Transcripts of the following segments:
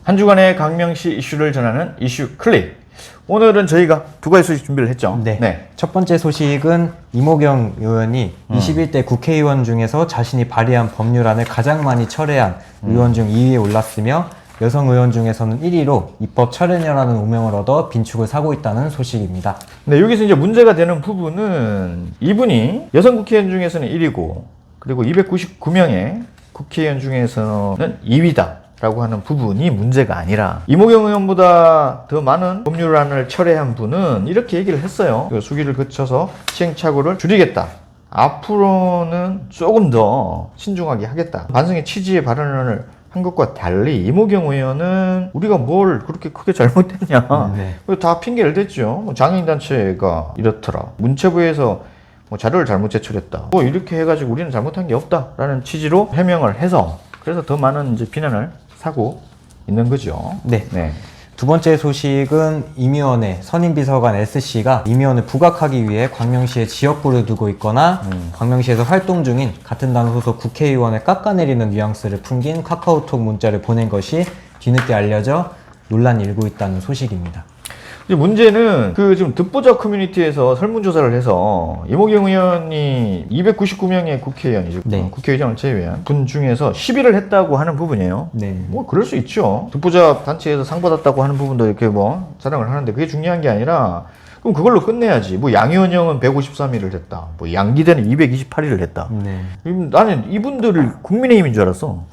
한 주간의 강명시 이슈를 전하는 이슈 클릭. 오늘은 저희가 두 가지 소식 준비를 했죠. 네. 첫 번째 소식은 이모경 의원이 21대 국회의원 중에서 자신이 발의한 법률안을 가장 많이 철회한 의원 중 2위에 올랐으며 여성 의원 중에서는 1위로 입법 철회녀라는 오명을 얻어 빈축을 사고 있다는 소식입니다. 네, 여기서 이제 문제가 되는 부분은 이분이 여성 국회의원 중에서는 1위고 그리고 299명의 국회의원 중에서는 2위다. 라고 하는 부분이 문제가 아니라 이모경 의원보다 더 많은 법률안을 철회한 분은 이렇게 얘기를 했어요. 수기를 거쳐서 시행착오를 줄이겠다. 앞으로는 조금 더 신중하게 하겠다. 반성의 취지의 발언을 한 것과 달리 이모경 의원은 우리가 뭘 그렇게 크게 잘못했냐. 다 핑계를 댔죠. 장애인단체가 이렇더라. 문체부에서 자료를 잘못 제출했다. 이렇게 해가지고 우리는 잘못한 게 없다라는 취지로 해명을 해서 그래서 더 많은 이제 비난을 사고 있는 거죠. 네. 두 번째 소식은 임의원의 선임비서관 S씨가 임의원을 부각하기 위해 광명시에 지역부를 두고 있거나 광명시에서 활동 중인 같은 당 소속 국회의원을 깎아내리는 뉘앙스를 풍긴 카카오톡 문자를 보낸 것이 뒤늦게 알려져 논란이 일고 있다는 소식입니다. 문제는 지금 듣보잡 커뮤니티에서 설문조사를 해서 이모경 의원이 299명의 국회의원이죠. 국회의장을 제외한 분 중에서 10위를 했다고 하는 부분이에요. 그럴 수 있죠. 듣보잡 단체에서 상 받았다고 하는 부분도 이렇게 자랑을 하는데 그게 중요한 게 아니라 그럼 그걸로 끝내야지. 양의원형은 153위를 했다. 양기대는 228위를 했다. 나는 이분들을 국민의힘인 줄 알았어.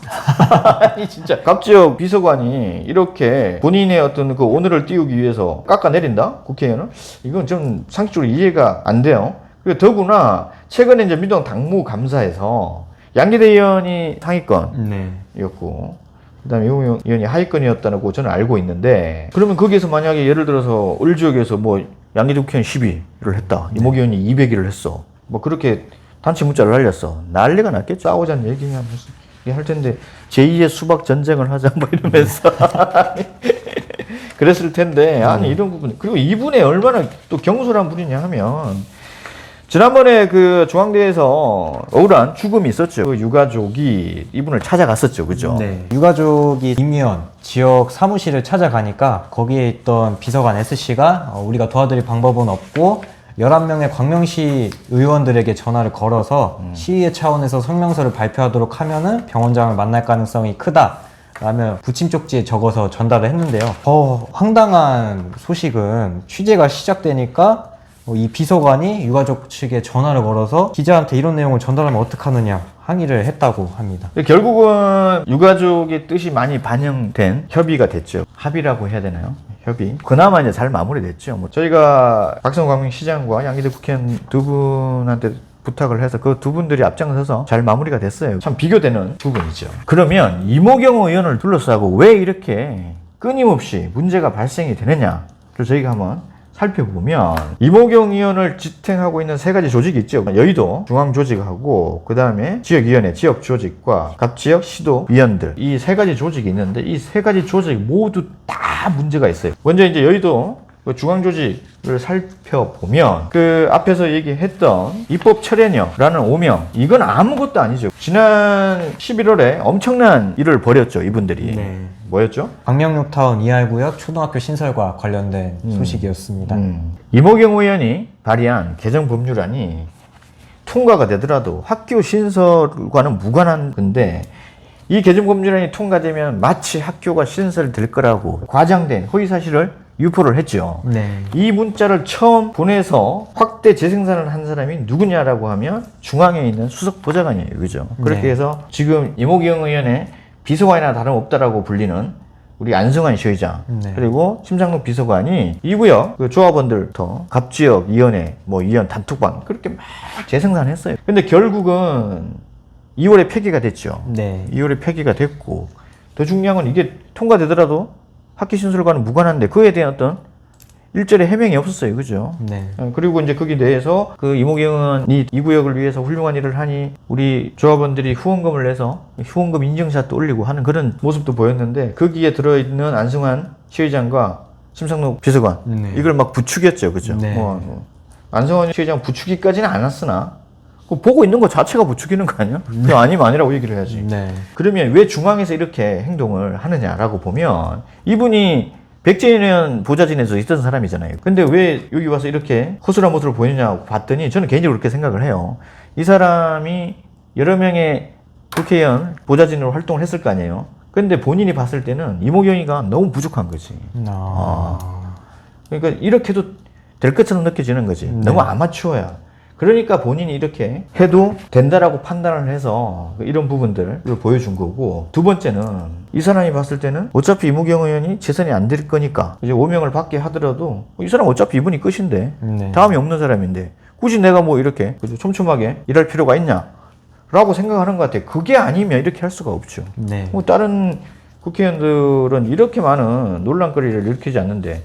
아니 진짜 각 지역 비서관이 이렇게 본인의 어떤 그 오늘을 띄우기 위해서 깎아내린다? 국회의원은? 이건 좀 상식적으로 이해가 안 돼요. 그리고 더구나 최근에 이제 민주당 당무감사에서 양기대 의원이 상위권이었고 그다음에 이모경 의원이 하위권이었다고 저는 알고 있는데 그러면 거기에서 만약에 예를 들어서 을 지역에서 양기대 국회의원 10위를 했다. 이모경 의원이 200위를 했어. 그렇게 단체 문자를 날렸어. 난리가 났겠죠. 싸우자는 얘기냐 무슨 할 텐데 제2의 수박 전쟁을 하자 이러면서 그랬을 텐데 아니 이런 부분 그리고 이분의 얼마나 또 경솔한 분이냐 하면 지난번에 중앙대에서 억울한 죽음이 있었죠. 유가족이 이분을 찾아갔었죠. 그죠? 유가족이 임의원 지역 사무실을 찾아가니까 거기에 있던 비서관 S씨가 우리가 도와드릴 방법은 없고 11명의 광명시 의원들에게 전화를 걸어서 시의회 차원에서 성명서를 발표하도록 하면은 병원장을 만날 가능성이 크다. 라며 부침 쪽지에 적어서 전달을 했는데요. 더 황당한 소식은 취재가 시작되니까 이 비서관이 유가족 측에 전화를 걸어서 기자한테 이런 내용을 전달하면 어떡하느냐 항의를 했다고 합니다. 결국은 유가족의 뜻이 많이 반영된 협의가 됐죠. 합의라고 해야 되나요? 협의. 그나마 이제 잘 마무리됐죠. 저희가 박성호 광명시장과 양기대 국회의원 두 분한테 부탁을 해서 그 두 분들이 앞장서서 잘 마무리가 됐어요. 참 비교되는 부분이죠. 그러면 이모경 의원을 둘러싸고 왜 이렇게 끊임없이 문제가 발생이 되느냐를 저희가 한번 살펴보면 이모경 의원을 지탱하고 있는 세 가지 조직이 있죠. 여의도 중앙조직하고 그 다음에 지역위원회, 지역조직과 각 지역 시도위원들 이 세 가지 조직이 있는데 이 세 가지 조직 모두 다 문제가 있어요. 먼저 이제 여의도 중앙조직을 살펴보면 앞에서 얘기했던 입법 철회녀라는 오명 이건 아무것도 아니죠. 지난 11월에 엄청난 일을 벌였죠. 이분들이. 뭐였죠? 광명뉴타운 2할구역 초등학교 신설과 관련된 소식이었습니다. 이모경 의원이 발의한 개정법률안이 통과가 되더라도 학교 신설과는 무관한 건데 이 개정법률안이 통과되면 마치 학교가 신설될 거라고 과장된 허위사실을 유포를 했죠. 이 문자를 처음 보내서 확대 재생산을 한 사람이 누구냐라고 하면 중앙에 있는 수석보좌관이에요. 그죠? 그렇게 해서 지금 이모경 의원의 비서관이나 다름없다라고 불리는 우리 안승환 시의장 그리고 심상록 비서관이 이 구역 조합원들부터 갑지역 위원회 위원 단톡방 그렇게 막 재생산했어요. 근데 결국은 2월에 폐기가 됐죠. 2월에 폐기가 됐고 더 중요한 건 이게 통과되더라도 학기 신설과는 무관한데 그에 대한 어떤 일절의 해명이 없었어요. 그죠? 그리고 이제 거기 내에서 이모경이 이 구역을 위해서 훌륭한 일을 하니 우리 조합원들이 후원금을 내서 후원금 인증샷도 올리고 하는 그런 모습도 보였는데 거기에 들어있는 안승환 시의장과 심상록 비서관 이걸 막 부추겼죠. 그죠? 안승환 시의장 부추기까지는 않았으나 그 보고 있는 것 자체가 부추기는 거 아니야? 그냥 아니면 아니라고 얘기를 해야지. 네. 그러면 왜 중앙에서 이렇게 행동을 하느냐라고 보면 이분이 백제인 보좌진에서 있던 사람이잖아요. 근데 왜 여기 와서 이렇게 허술한 모습을 보이느냐고 봤더니 저는 개인적으로 그렇게 생각을 해요. 이 사람이 여러 명의 국회의원 보좌진으로 활동을 했을 거 아니에요. 근데 본인이 봤을 때는 이모경이가 너무 부족한 거지. 그러니까 이렇게 해도 될 것처럼 느껴지는 거지. 너무 아마추어야. 그러니까 본인이 이렇게 해도 된다라고 판단을 해서 이런 부분들을 보여준 거고, 두 번째는 이 사람이 봤을 때는 어차피 이무경 의원이 재선이 안 될 거니까 이제 오명을 받게 하더라도 이 사람 어차피 이분이 끝인데 다음이 없는 사람인데 굳이 내가 뭐 이렇게 촘촘하게 일할 필요가 있냐 라고 생각하는 것 같아요. 그게 아니면 이렇게 할 수가 없죠. 네. 뭐 다른 국회의원들은 이렇게 많은 논란거리를 일으키지 않는데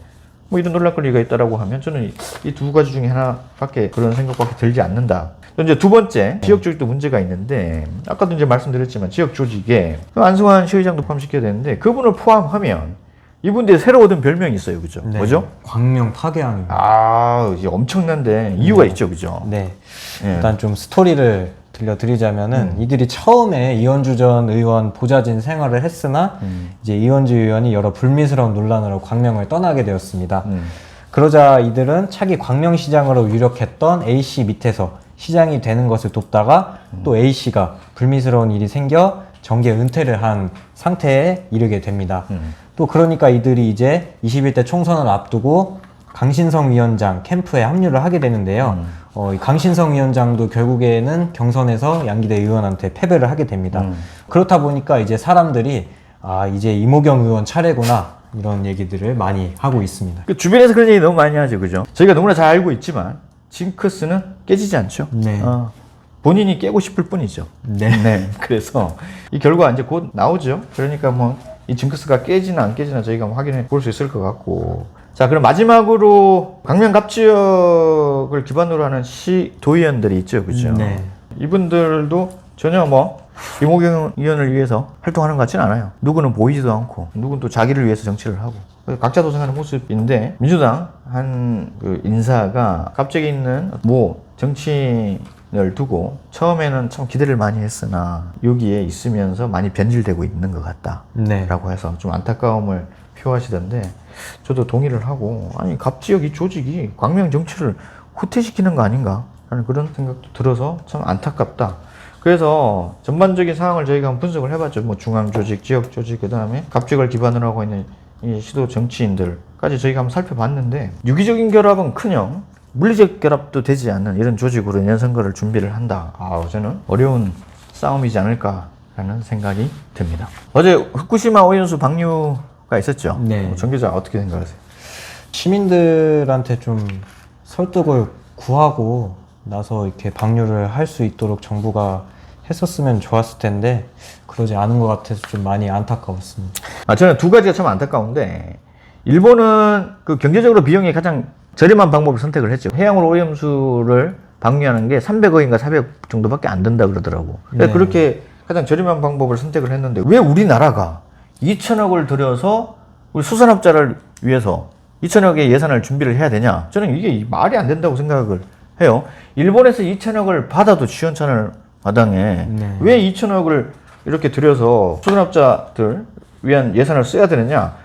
뭐 이런 논란거리가 있다라고 하면 저는 이 두 가지 중에 하나밖에 그런 생각밖에 들지 않는다. 이제 두 번째, 지역 조직도 문제가 있는데, 아까도 이제 말씀드렸지만 지역 조직에 안승환 시의장도 포함시켜야 되는데, 그분을 포함하면 이분들이 새로 얻은 별명이 있어요. 그죠? 네. 뭐죠? 광명 파괴왕. 이제 엄청난데 이유가 있죠. 그죠? 네. 예. 일단 좀 스토리를 들려드리자면은 이들이 처음에 이현주 전 의원 보좌진 생활을 했으나 이제 이현주 의원이 여러 불미스러운 논란으로 광명을 떠나게 되었습니다. 그러자 이들은 차기 광명시장으로 유력했던 A씨 밑에서 시장이 되는 것을 돕다가 또 A씨가 불미스러운 일이 생겨 정계 은퇴를 한 상태에 이르게 됩니다. 또 그러니까 이들이 이제 21대 총선을 앞두고 강신성 위원장 캠프에 합류를 하게 되는데요. 이 강신성 위원장도 결국에는 경선에서 양기대 의원한테 패배를 하게 됩니다. 그렇다 보니까 이제 사람들이 이제 이모경 의원 차례구나 이런 얘기들을 많이 하고 있습니다. 그 주변에서 그런 얘기 너무 많이 하죠. 그죠? 저희가 너무나 잘 알고 있지만 징크스는 깨지지 않죠. 네. 본인이 깨고 싶을 뿐이죠. 네. 그래서 이 결과 이제 곧 나오죠. 그러니까 뭐 이 징크스가 깨지나 안 깨지나 저희가 한번 확인해 볼 수 있을 것 같고. 자, 그럼 마지막으로 광명 갑지역을 기반으로 하는 시도의원들이 있죠. 그죠? 네. 이분들도 전혀 뭐 이모경 의원을 위해서 활동하는 것 같지는 않아요. 누구는 보이지도 않고, 누구는 또 자기를 위해서 정치를 하고. 각자 도생하는 모습인데, 민주당 한 그 인사가 갑자기 있는 모 정치인을 두고 처음에는 참 기대를 많이 했으나 여기에 있으면서 많이 변질되고 있는 것 같다. 네. 라고 해서 좀 안타까움을 표하시던데, 저도 동의를 하고, 아니, 갑지역 이 조직이 광명 정치를 후퇴시키는 거 아닌가? 라는 그런 생각도 들어서 참 안타깝다. 그래서 전반적인 상황을 저희가 한번 분석을 해봤죠. 뭐 중앙 조직, 지역 조직, 그 다음에 갑지역을 기반으로 하고 있는 이 시도 정치인들까지 저희가 한번 살펴봤는데, 유기적인 결합은 커녕 물리적 결합도 되지 않는 이런 조직으로 내년 선거를 준비를 한다. 저는 어려운 싸움이지 않을까라는 생각이 듭니다. 어제 후쿠시마 오염수 방류가 있었죠. 네. 정 기자 어떻게 생각하세요? 시민들한테 좀 설득을 구하고 나서 이렇게 방류를 할 수 있도록 정부가 했었으면 좋았을 텐데 그러지 않은 것 같아서 좀 많이 안타까웠습니다. 저는 두 가지가 참 안타까운데, 일본은 그 경제적으로 비용이 가장 저렴한 방법을 선택을 했죠. 해양으로 오염수를 방류하는 게 300억인가 400억 정도밖에 안 든다 그러더라고. 네. 그렇게 가장 저렴한 방법을 선택을 했는데 왜 우리나라가 2천억을 들여서 우리 수산업자를 위해서 2천억의 예산을 준비를 해야 되냐? 저는 이게 말이 안 된다고 생각을 해요. 일본에서 2천억을 받아도 시원찮을 마당에 네. 왜 2천억을 이렇게 들여서 수산업자들 위한 예산을 써야 되느냐?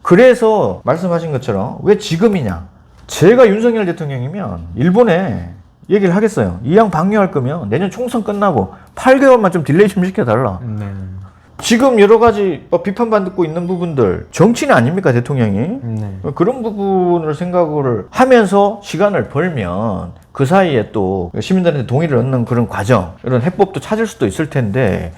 그래서 말씀하신 것처럼 왜 지금이냐? 제가 윤석열 대통령이면 일본에 얘기를 하겠어요. 이왕 방류할 거면 내년 총선 끝나고 8개월만 좀 딜레이 좀 시켜달라. 네. 지금 여러 가지 비판받고 있는 부분들, 정치는 아닙니까, 대통령이? 네. 그런 부분을 생각을 하면서 시간을 벌면 그 사이에 또 시민들한테 동의를 얻는 그런 과정, 이런 해법도 찾을 수도 있을 텐데,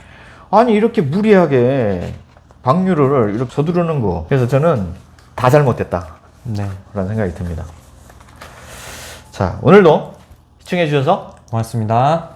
아니, 이렇게 무리하게 방류를 이렇게 서두르는 거. 그래서 저는 다 잘못됐다. 네. 라는 생각이 듭니다. 자, 오늘도 시청해 주셔서 고맙습니다.